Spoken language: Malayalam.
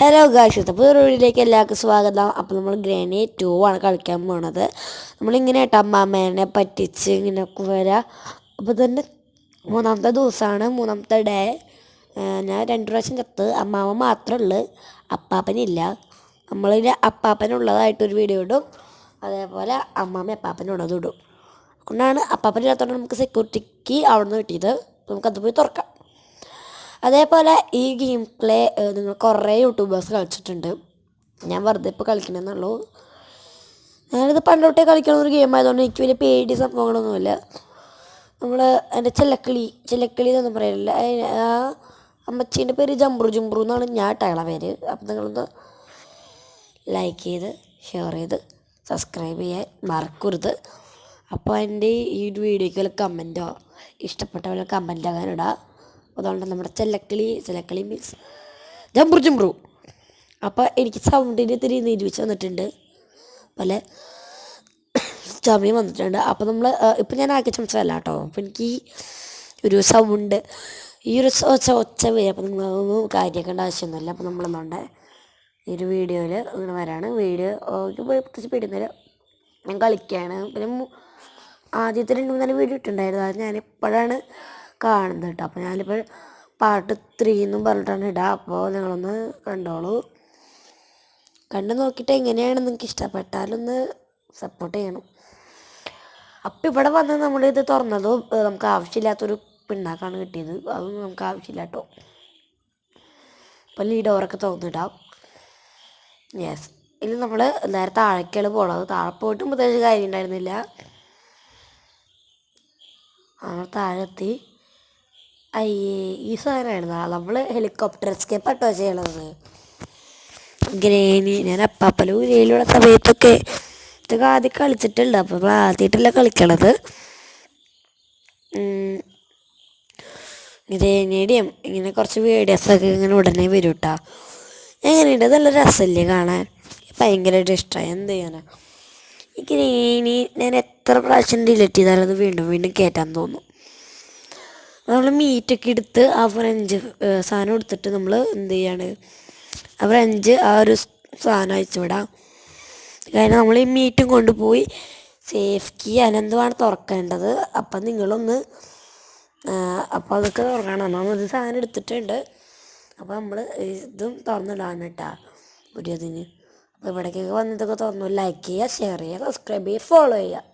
ഹലോ ഗായ്സ്, അപ്പോൾ ഒരു വീഡിയോയിലേക്ക് എല്ലാവർക്കും സ്വാഗതം. അപ്പോൾ നമ്മൾ ഗ്രാനി 2 ആണ് കളിക്കാൻ പോണത്. നമ്മളിങ്ങനെ അമ്മാമ്മേനെ പറ്റിച്ച് ഇങ്ങനെയൊക്കെ വരാം. അപ്പോൾ തന്നെ മൂന്നാമത്തെ ദിവസമാണ്, മൂന്നാമത്തെ ഡേ. ഞാൻ 2 പ്രാവശ്യം ചത്ത്. അമ്മാമ്മ മാത്രമേ ഉള്ളൂ, അപ്പാപ്പനില്ല. നമ്മളിന് അപ്പാപ്പനുള്ളതായിട്ടൊരു വീഡിയോ ഇടും, അതേപോലെ അമ്മാമ്മ അപ്പാപ്പനുള്ളതും ഇടും. അതുകൊണ്ടാണ് അപ്പാപ്പനില്ലാത്തതുകൊണ്ട് നമുക്ക് സെക്യൂരിറ്റിക്ക് അവിടെ നിന്ന് കിട്ടിയത്. നമുക്കത് പോയി തുറക്കാം. അതേപോലെ ഈ ഗെയിം പ്ലേ നിങ്ങൾ കുറേ യൂട്യൂബേഴ്സ് കളിച്ചിട്ടുണ്ട്. ഞാൻ വെറുതെ ഇപ്പോൾ കളിക്കണമെന്നുള്ളൂ. ഞാനിത് പണ്ടോട്ടേ കളിക്കുന്ന ഒരു ഗെയിം ആയതുകൊണ്ട് എനിക്ക് വലിയ പേടി സംഭവങ്ങളൊന്നുമില്ല. നമ്മൾ എൻ്റെ ചിലക്കിളി എന്നൊന്നും പറയില്ല. ആ അമ്മച്ചീൻ്റെ പേര് ജംബ്രു എന്നാണ് ഞാൻ ഇട്ടയാളെ പേര്. അപ്പം നിങ്ങളൊന്ന് ലൈക്ക് ചെയ്ത് ഷെയർ ചെയ്ത് സബ്സ്ക്രൈബ് ചെയ്യാൻ മറക്കരുത്. അപ്പോൾ എൻ്റെ ഈ വീഡിയോയ്ക്ക് വല്ല കമൻറ്റോ ഇഷ്ടപ്പെട്ട വല്ല കമൻറ്റ് അങ്ങനെ ഇടാം. അതുകൊണ്ട് നമ്മുടെ ചിലക്കളി മീൻസ് ജംബ്രു. അപ്പോൾ എനിക്ക് സൗണ്ടിന് ഇത്തിരി നിരൂപിച്ച് വന്നിട്ടുണ്ട്, പല ചമയം വന്നിട്ടുണ്ട്. അപ്പോൾ നമ്മൾ ഇപ്പം ഞാൻ ആക്കി ചമച്ചതല്ല കേട്ടോ. അപ്പോൾ എനിക്ക് ഒരു സൗണ്ട് ഈ ഒരു ഒച്ച വരും. അപ്പോൾ നിങ്ങളൊന്നും കാര്യമാക്കേണ്ട ആവശ്യമൊന്നുമില്ല. അപ്പോൾ നമ്മളെന്നുണ്ട് ഈ ഒരു വീഡിയോയിൽ ഇങ്ങനെ വരാണ്. വീഡിയോ പ്രത്യേകിച്ച് പേടുന്നില്ല, ഞാൻ കളിക്കുകയാണ്. പിന്നെ ആദ്യത്തെ 2-3 വീഡിയോ ഇട്ടുണ്ടായിരുന്നു, അത് ഞാനിപ്പോഴാണ് കാണുന്നത് കേട്ടോ. അപ്പോൾ ഞാനിപ്പോൾ പാർട്ട് 3 എന്നും പറഞ്ഞിട്ടാണ് ഇടുക. അപ്പോൾ നിങ്ങളൊന്ന് കണ്ടോളൂ. കണ്ടു നോക്കിയിട്ട് എങ്ങനെയാണ് നിങ്ങൾക്ക് ഇഷ്ടപ്പെട്ടാലൊന്ന് സപ്പോർട്ട് ചെയ്യണം. അപ്പോൾ ഇവിടെ വന്ന് നമ്മളിത് തുറന്നതും നമുക്ക് ആവശ്യമില്ലാത്തൊരു പിണ്ണാക്കാണ് കിട്ടിയത്. അതൊന്നും നമുക്ക് ആവശ്യമില്ല കേട്ടോ. അപ്പോൾ ഈ ഡോറൊക്കെ തുറന്നിടാം. യെസ്, ഇനി നമ്മൾ നേരെ താഴേക്കാണ് പോണത്. താഴെ പോയിട്ടും പ്രത്യേകിച്ച് കാര്യം ഉണ്ടായിരുന്നില്ല. നമ്മൾ താഴെത്തി. അയ്യേ, ഈ സാധനമായിരുന്നു നമ്മൾ ഹെലികോപ്റ്റർ എസ്കേപ്പ് ആട്ടോ ചെയ്യണത്. ഗ്രേനി ഞാൻ അപ്പാപ്പലും ഗ്രേനിയുള്ള സമയത്തൊക്കെ ഇതൊക്കെ ആദ്യം കളിച്ചിട്ടുണ്ട്. അപ്പോൾ നമ്മൾ ആദ്യമായിട്ടല്ല കളിക്കണത്. ഗ്രേനിയുടെയും ഇങ്ങനെ കുറച്ച് വീഡിയോസൊക്കെ ഇങ്ങനെ ഉടനെ വരും കേട്ടോ. എങ്ങനെയുണ്ട്? നല്ല രസമല്ലേ കാണാൻ? ഭയങ്കരമായിട്ട് ഇഷ്ടമായി. എന്ത് ചെയ്യാനാ, ഈ ഗ്രേനി ഞാൻ എത്ര പ്രാവശ്യം ഡിലീറ്റ് ചെയ്താലും അത് വീണ്ടും വീണ്ടും കയറ്റാൻ തോന്നും. നമ്മൾ മീറ്റൊക്കെ എടുത്ത് ആ ഫ്രഞ്ച് സാധനം എടുത്തിട്ട് നമ്മൾ എന്ത് ചെയ്യാണ്, ആ ഫ്രഞ്ച് ആ ഒരു സാധനം അയച്ചു വിടാം. കാരണം നമ്മൾ ഈ മീറ്റും കൊണ്ടുപോയി സേഫ് കീ അനന്തമാണ് തുറക്കേണ്ടത്. അപ്പം നിങ്ങളൊന്ന് അപ്പോൾ അതൊക്കെ തുറക്കണം. നമ്മളൊരു സാധനം എടുത്തിട്ടുണ്ട്. അപ്പോൾ നമ്മൾ ഇതും തുറന്നിടാൻ കേട്ടോ ഒരു ഇതിന്. അപ്പോൾ ഇവിടേക്കൊക്കെ വന്നതൊക്കെ തുറന്നു. ലൈക്ക് ചെയ്യുക, ഷെയർ ചെയ്യുക, സബ്സ്ക്രൈബ് ചെയ്യുക, ഫോളോ ചെയ്യുക.